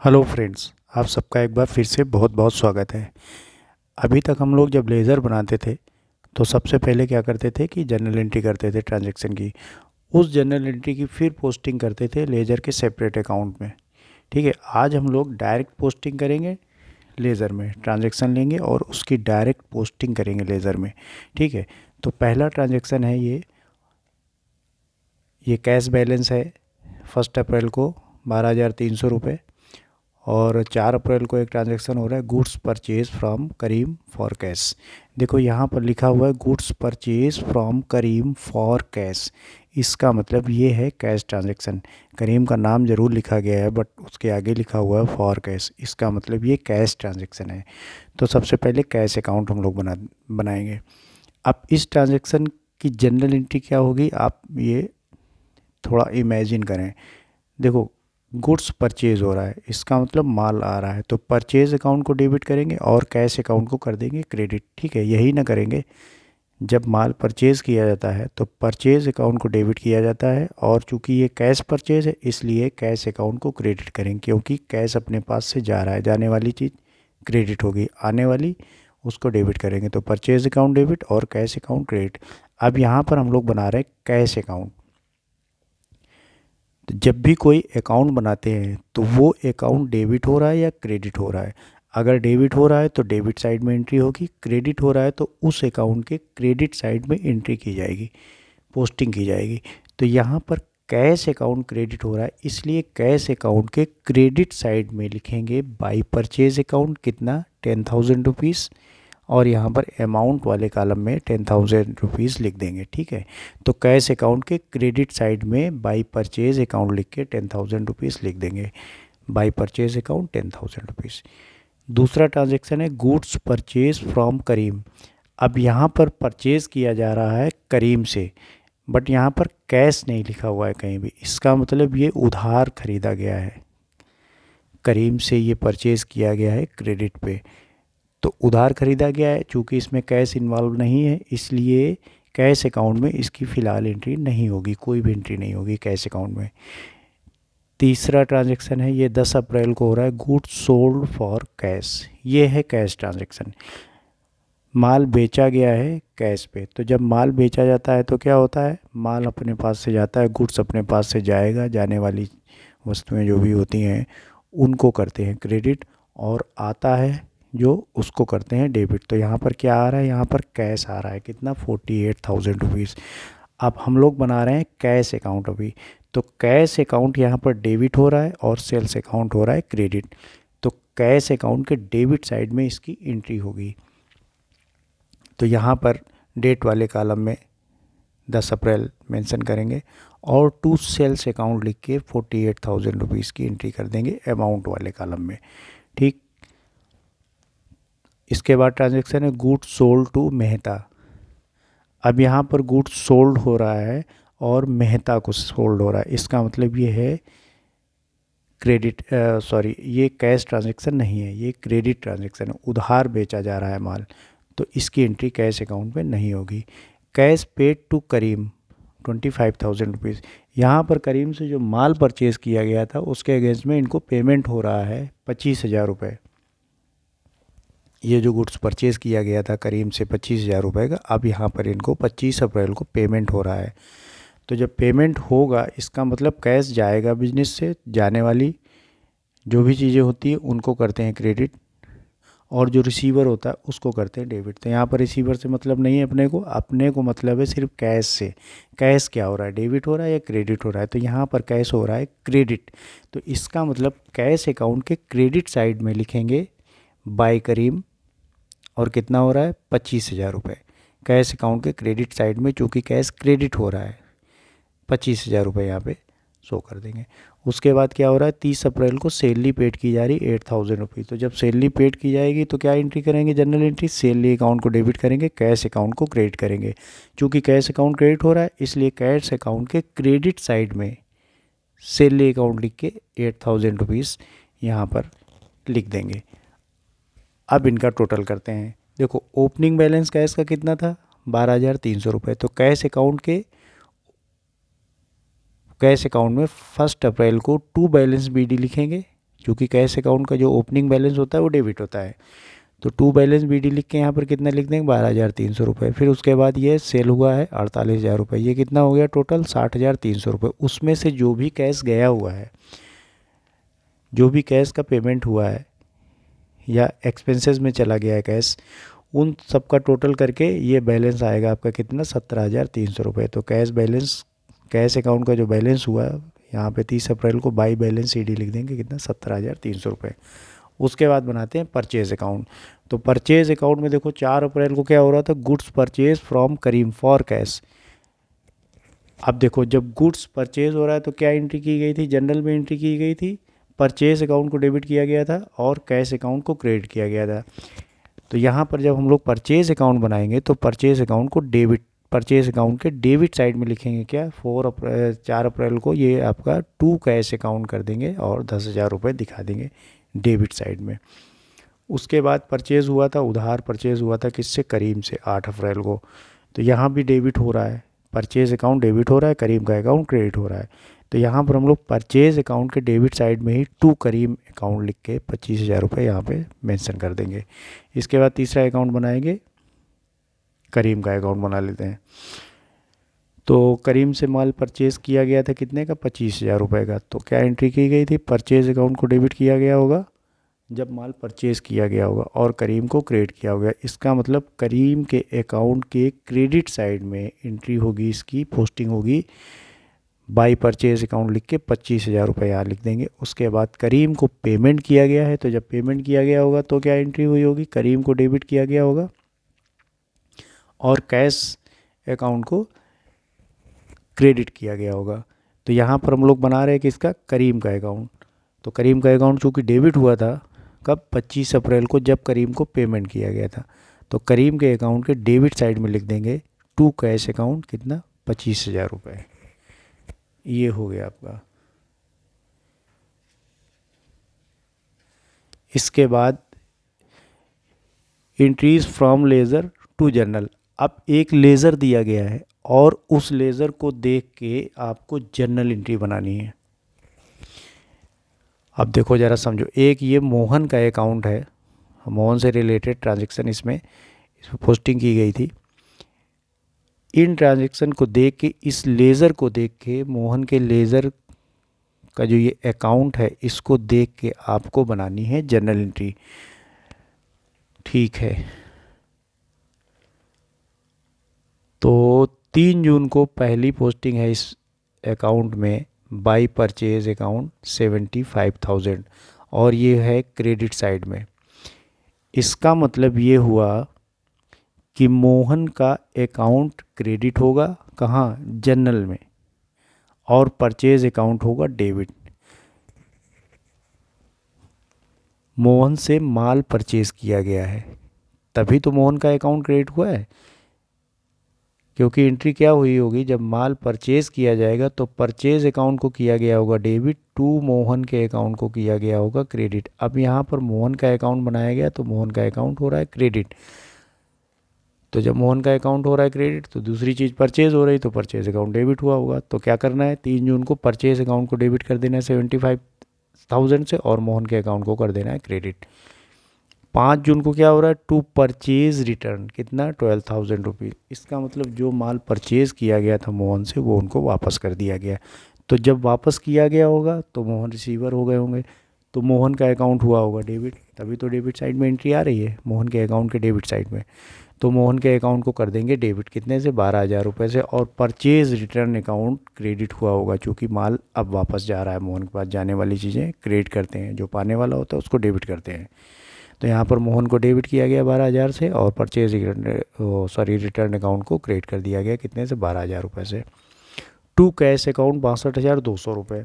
Hello friends, आप सबका एक बार फिर से बहुत बहुत स्वागत है। अभी तक हम लोग जब लेज़र बनाते थे तो सबसे पहले क्या करते थे कि जर्नल एंट्री करते थे ट्रांजैक्शन की। उस जर्नल एंट्री की फिर पोस्टिंग करते थे लेज़र के सेपरेट अकाउंट में। ठीक है, आज हम लोग डायरेक्ट पोस्टिंग करेंगे लेज़र में, ट्रांजैक्शन लेंगे और उसकी डायरेक्ट पोस्टिंग करेंगे लेज़र में। ठीक है, तो पहला ट्रांजैक्शन है ये कैश बैलेंस है। 1 अप्रैल को 12,300 रुपये और 4 अप्रैल को एक ट्रांजैक्शन हो रहा है goods purchase from Karim for cash. देखो यहाँ पर लिखा हुआ है goods purchase from Karim for cash, इसका मतलब ये है कैश ट्रांजैक्शन। करीम का नाम ज़रूर लिखा गया है बट उसके आगे लिखा हुआ है फॉर कैश, इसका मतलब ये कैश ट्रांजैक्शन है। तो सबसे पहले कैश अकाउंट हम लोग बनाएंगे। अब इस ट्रांजैक्शन की जनरल एंट्री क्या होगी, आप ये थोड़ा इमेजिन करें। देखो, गुड्स परचेज हो रहा है, इसका मतलब माल आ रहा है, तो परचेज अकाउंट को डेबिट करेंगे और कैश अकाउंट को कर देंगे क्रेडिट। ठीक है, यही ना करेंगे। जब माल परचेज किया जाता है तो परचेज अकाउंट को डेबिट किया जाता है और चूंकि ये कैश परचेज है इसलिए कैश अकाउंट को क्रेडिट करेंगे, क्योंकि कैश अपने पास से जा रहा है, जाने वाली चीज़ क्रेडिट होगी, आने वाली उसको डेबिट करेंगे। तो परचेज अकाउंट डेबिट और कैश अकाउंट क्रेडिट। अब यहाँ पर हम लोग बना रहे हैं कैश अकाउंट। तो जब भी कोई अकाउंट बनाते हैं तो वो अकाउंट डेबिट हो रहा है या क्रेडिट हो रहा है। अगर डेबिट हो रहा है तो डेबिट साइड में एंट्री होगी, क्रेडिट हो रहा है तो उस अकाउंट के क्रेडिट साइड में एंट्री की जाएगी, पोस्टिंग की जाएगी। तो यहाँ पर कैश अकाउंट क्रेडिट हो रहा है इसलिए कैश अकाउंट के क्रेडिट साइड में लिखेंगे बाई परचेज अकाउंट, कितना 10,000 रुपीज़, और यहाँ पर अमाउंट वाले कॉलम में 10,000 रुपीज़ लिख देंगे। ठीक है, तो कैश अकाउंट के क्रेडिट साइड में बाई परचेज अकाउंट लिख के 10,000 रुपीज़ लिख देंगे। By purchase account 10,000 rupees. दूसरा ट्रांजैक्शन है गुड्स परचेज फ्रॉम करीम। अब यहाँ पर परचेज किया जा रहा है करीम से, बट यहाँ पर कैश नहीं लिखा हुआ है कहीं भी, इसका मतलब ये उधार खरीदा गया है। करीम से ये परचेज किया गया है क्रेडिट पे, तो उधार खरीदा गया है। चूँकि इसमें कैश इन्वॉल्व नहीं है इसलिए कैश अकाउंट में इसकी फ़िलहाल एंट्री नहीं होगी, कोई भी एंट्री नहीं होगी कैश अकाउंट में। तीसरा ट्रांजैक्शन है ये 10 अप्रैल को हो रहा है गुड्स सोल्ड फॉर कैश, ये है कैश ट्रांजैक्शन। माल बेचा गया है कैश पे, तो जब माल बेचा जाता है तो क्या होता है, माल अपने पास से जाता है, गुड्स अपने पास से जाएगा, जाने वाली वस्तुएं जो भी होती हैं उनको करते हैं क्रेडिट, और आता है जो उसको करते हैं डेबिट। तो यहाँ पर क्या आ रहा है, यहाँ पर कैश आ रहा है, कितना 48,000 रुपीज़। अब हम लोग बना रहे हैं कैश अकाउंट अभी। तो कैश अकाउंट यहाँ पर डेबिट हो रहा है और सेल्स अकाउंट हो रहा है क्रेडिट। तो कैश अकाउंट के डेबिट साइड में इसकी एंट्री होगी। तो यहाँ पर डेट वाले कॉलम में 10 अप्रैल मेंशन करेंगे और टू सेल्स अकाउंट लिख के 48,000 रुपीज़ की एंट्री कर देंगे अमाउंट वाले कॉलम में। ठीक, इसके बाद ट्रांजैक्शन है गुड्स सोल्ड टू मेहता। अब यहाँ पर गुड्स सोल्ड हो रहा है और मेहता को सोल्ड हो रहा है, इसका मतलब ये है क्रेडिट, सॉरी, ये कैश ट्रांजैक्शन नहीं है, ये क्रेडिट ट्रांजैक्शन है, उधार बेचा जा रहा है माल, तो इसकी एंट्री कैश अकाउंट में नहीं होगी। Cash paid to Karim 25,000 rupees. यहाँ पर करीम से जो माल परचेज़ किया गया था उसके अगेंस्ट में इनको पेमेंट हो रहा है 25,000 रुपये। ये जो गुड्स परचेज़ किया गया था करीम से 25,000 रुपये का, अब यहाँ पर इनको 25 अप्रैल को पेमेंट हो रहा है। तो जब पेमेंट होगा इसका मतलब कैश जाएगा बिजनेस से, जाने वाली जो भी चीज़ें होती हैं उनको करते हैं क्रेडिट, और जो रिसीवर होता है उसको करते हैं डेबिट। तो यहाँ पर रिसीवर से मतलब नहीं है अपने को मतलब है सिर्फ कैश से। कैश क्या हो रहा है, डेबिट हो रहा है या क्रेडिट हो रहा है, तो यहाँ पर कैश हो रहा है क्रेडिट। तो इसका मतलब कैश अकाउंट के क्रेडिट साइड में लिखेंगे बाय करीम, और कितना हो रहा है 25,000 रुपये। कैश अकाउंट के क्रेडिट साइड में चूँकि कैश क्रेडिट हो रहा है 25,000 रुपये यहाँ पे शो कर देंगे। उसके बाद क्या हो रहा है, 30 अप्रैल को सैलरी पेड की जा रही 8,000 रुपीज़। तो जब सैलरी पेड की जाएगी तो क्या एंट्री करेंगे, जनरल एंट्री, सैलरी अकाउंट को डेबिट करेंगे, कैश अकाउंट को क्रेडिट करेंगे। चूँकि कैश अकाउंट क्रेडिट हो रहा है इसलिए कैश अकाउंट के क्रेडिट साइड में सैलरी अकाउंट लिख के 8,000 रुपीज़ यहाँ पर लिख देंगे। अब इनका टोटल करते हैं। देखो, ओपनिंग बैलेंस कैश का कितना था, 12,300 रुपये। तो कैश अकाउंट में 1 अप्रैल को टू बैलेंस बीडी लिखेंगे क्योंकि कैश अकाउंट का जो ओपनिंग बैलेंस होता है वो डेबिट होता है। तो टू बैलेंस बी डी लिख के यहाँ पर कितना लिख देंगे 12,300 रुपये। फिर उसके बाद ये सेल हुआ है 48,000 रुपये, ये कितना हो गया टोटल 60,300 रुपये। उसमें से जो भी कैश गया हुआ है, जो भी कैश का पेमेंट हुआ है या एक्सपेंसेस में चला गया है कैश, उन सब का टोटल करके ये बैलेंस आएगा आपका कितना 17,300 रुपये। तो कैश बैलेंस, कैश अकाउंट का जो बैलेंस हुआ यहाँ पे 30 अप्रैल को बाई बैलेंस सी डी लिख देंगे कितना 17,300 रुपये। उसके बाद बनाते हैं परचेज अकाउंट। तो परचेज अकाउंट में देखो 4 अप्रैल को क्या हो रहा था, goods purchase from Karim for cash. अब देखो जब गुड्स परचेज हो रहा है तो क्या एंट्री की गई थी, जनरल में एंट्री की गई थी, परचेज अकाउंट को डेबिट किया गया था और कैश अकाउंट को क्रेडिट किया गया था। तो यहाँ पर जब हम लोग परचेज अकाउंट बनाएंगे तो परचेज अकाउंट को डेबिट, परचेज अकाउंट के डेबिट साइड में लिखेंगे क्या 4 अप्रैल को ये आपका टू कैश अकाउंट कर देंगे और 10,000 रुपये दिखा देंगे डेबिट साइड में। उसके बाद परचेज़ हुआ था, उधार परचेज़ हुआ था किससे, करीम से 8 अप्रैल को। तो यहाँ भी डेबिट हो रहा है, परचेज़ अकाउंट डेबिट हो रहा है, करीम का अकाउंट क्रेडिट हो रहा है। तो यहाँ पर हम लोग परचेज़ अकाउंट के डेबिट साइड में ही टू करीम अकाउंट लिख के 25,000 रुपये यहाँ पे मेंशन कर देंगे। इसके बाद तीसरा अकाउंट बनाएंगे, करीम का अकाउंट बना लेते हैं। तो करीम से माल परचेज़ किया गया था कितने का, 25,000 रुपये का। तो क्या एंट्री की गई थी, परचेज़ अकाउंट को डेबिट किया गया होगा जब माल परचेज़ किया गया होगा और करीम को क्रेडिट किया होगा। इसका मतलब करीम के अकाउंट के क्रेडिट साइड में एंट्री होगी, इसकी पोस्टिंग होगी बाई परचेज़ अकाउंट लिख के 25,000 रुपये यहाँ लिख देंगे। उसके बाद करीम को पेमेंट किया गया है, तो जब पेमेंट किया गया होगा तो क्या एंट्री हुई होगी, करीम को डेबिट किया गया होगा और कैश अकाउंट को क्रेडिट किया गया होगा। तो यहाँ पर हम लोग बना रहे हैं कि इसका करीम का अकाउंट। तो करीम का अकाउंट चूँकि डेबिट हुआ था कब, 25 अप्रैल को, जब करीम को पेमेंट किया गया था। तो करीम के अकाउंट के डेबिट साइड में लिख देंगे टू कैश अकाउंट कितना 25,000 रुपये। ये हो गया आपका। इसके बाद entries from ledger to journal. अब एक लेज़र दिया गया है और उस लेज़र को देख के आपको जर्नल एंट्री बनानी है। अब देखो ज़रा समझो, एक ये मोहन का अकाउंट है, मोहन से रिलेटेड ट्रांजैक्शन इसमें पोस्टिंग की गई थी। इन ट्रांजैक्शन को देख के, इस लेज़र को देख के, मोहन के लेज़र का जो ये अकाउंट है इसको देख के आपको बनानी है जर्नल एंट्री। ठीक है, तो 3 जून को पहली पोस्टिंग है इस अकाउंट में बाई परचेज अकाउंट 75,000 और ये है क्रेडिट साइड में। इसका मतलब ये हुआ कि मोहन का अकाउंट क्रेडिट होगा कहाँ, जनरल में, और परचेज अकाउंट होगा डेबिट। मोहन से माल परचेज किया गया है तभी तो मोहन का अकाउंट क्रेडिट हुआ है, क्योंकि एंट्री क्या हुई होगी, जब माल परचेज किया जाएगा तो परचेज अकाउंट को किया गया होगा डेबिट, टू मोहन के अकाउंट को किया गया होगा क्रेडिट। अब यहाँ पर मोहन का अकाउंट बनाया गया तो मोहन का अकाउंट हो रहा है क्रेडिट। तो जब मोहन का अकाउंट हो रहा है क्रेडिट तो दूसरी चीज़ परचेज हो रही, तो परचेज अकाउंट डेबिट हुआ होगा। तो क्या करना है, 3 जून को परचेज अकाउंट को डेबिट कर देना है 75,000 से और मोहन के अकाउंट को कर देना है क्रेडिट। 5 जून को क्या हो रहा है, टू परचेज रिटर्न कितना 12,000 रुपीज़। इसका मतलब जो माल परचेज किया गया था मोहन से वो उनको वापस कर दिया गया। तो जब वापस किया गया होगा तो मोहन रिसीवर हो गए होंगे, तो मोहन का अकाउंट हुआ होगा डेबिट, तभी तो डेबिट साइड में एंट्री आ रही है मोहन के अकाउंट के डेबिट साइड में। तो मोहन के अकाउंट को कर देंगे डेबिट कितने से, 12,000 रुपये से, और परचेज रिटर्न अकाउंट क्रेडिट हुआ होगा चूँकि माल अब वापस जा रहा है मोहन के पास, जाने वाली चीज़ें क्रेडिट करते हैं, जो पाने वाला होता है उसको डेबिट करते हैं। तो यहाँ पर मोहन को डेबिट किया गया 12,000 से और परचेज रिटर्न अकाउंट को क्रेडिट कर दिया गया कितने से, 12,000 रुपये से। टू कैश अकाउंट 62,200 रुपये।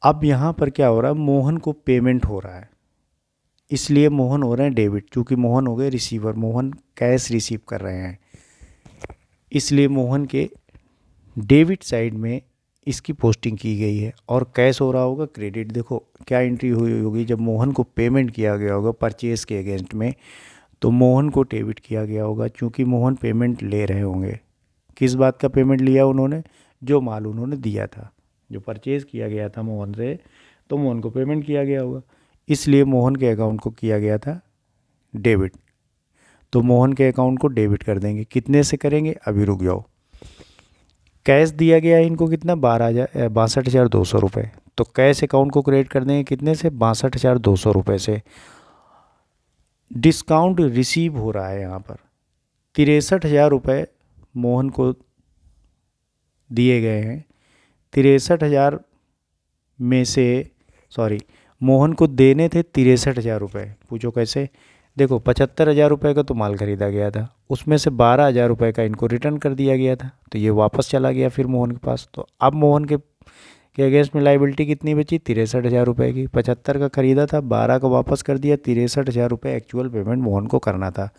अब यहाँ पर क्या हो रहा है, मोहन को पेमेंट हो रहा है, इसलिए मोहन हो रहे हैं डेबिट, क्योंकि मोहन हो गए रिसीवर, मोहन कैश रिसीव कर रहे हैं, इसलिए मोहन के डेबिट साइड में इसकी पोस्टिंग की गई है और कैश हो रहा होगा क्रेडिट। देखो क्या एंट्री हुई होगी, जब मोहन को पेमेंट किया गया होगा परचेज़ के अगेंस्ट में तो मोहन को डेबिट किया गया होगा, क्योंकि मोहन पेमेंट ले रहे होंगे। किस बात का पेमेंट लिया उन्होंने, जो माल उन्होंने दिया था, जो परचेज़ किया गया था मोहन से, तो मोहन को पेमेंट किया गया होगा, इसलिए मोहन के अकाउंट को किया गया था डेबिट। तो मोहन के अकाउंट को डेबिट कर देंगे। कितने से करेंगे, अभी रुक जाओ। कैश दिया गया है इनको कितना, 62,200 रुपये। तो कैश अकाउंट को क्रेडिट कर देंगे कितने से, 62,200 रुपये से। डिस्काउंट रिसीव हो रहा है यहाँ पर 63,000 रुपये मोहन को दिए गए हैं। 63,000 में से, सॉरी, मोहन को देने थे 63,000 रुपये। पूछो कैसे, देखो 75,000 रुपये का तो माल खरीदा गया था, उसमें से 12,000 रुपये का इनको रिटर्न कर दिया गया था, तो ये वापस चला गया फिर मोहन के पास। तो अब मोहन के अगेंस्ट में लाइबिलिटी कितनी बची, 63,000 रुपये की। 75 का खरीदा था, 12 का वापस कर दिया, 63,000 रुपये एक्चुअल पेमेंट मोहन को करना था।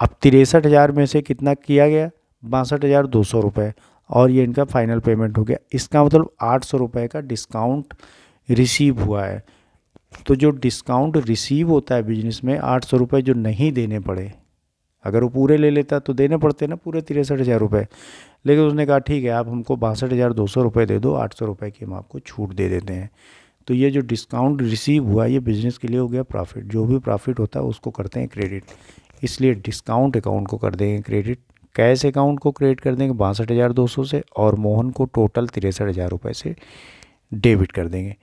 अब 63,000 में से कितना किया गया, 62,200 रुपये, और ये इनका फाइनल पेमेंट हो गया। इसका मतलब 800 रुपये का डिस्काउंट रिसीव हुआ है। तो जो डिस्काउंट रिसीव होता है बिजनेस में, 800 रुपये जो नहीं देने पड़े, अगर वो पूरे ले लेता तो देने पड़ते ना पूरे 63,000 रुपये, लेकिन उसने कहा ठीक है आप हमको 62,200 रुपये दे दो, 800 रुपये की हम आपको छूट दे देते हैं। तो ये जो डिस्काउंट रिसीव हुआ ये बिज़नेस के लिए हो गया प्रॉफिट। जो भी प्रॉफिट होता है उसको करते हैं क्रेडिट, इसलिए डिस्काउंट अकाउंट को कर देंगे क्रेडिट। कैश अकाउंट को क्रेडिट कर देंगे 62,200 से, और मोहन को टोटल 63,000 रुपये से डेबिट कर देंगे।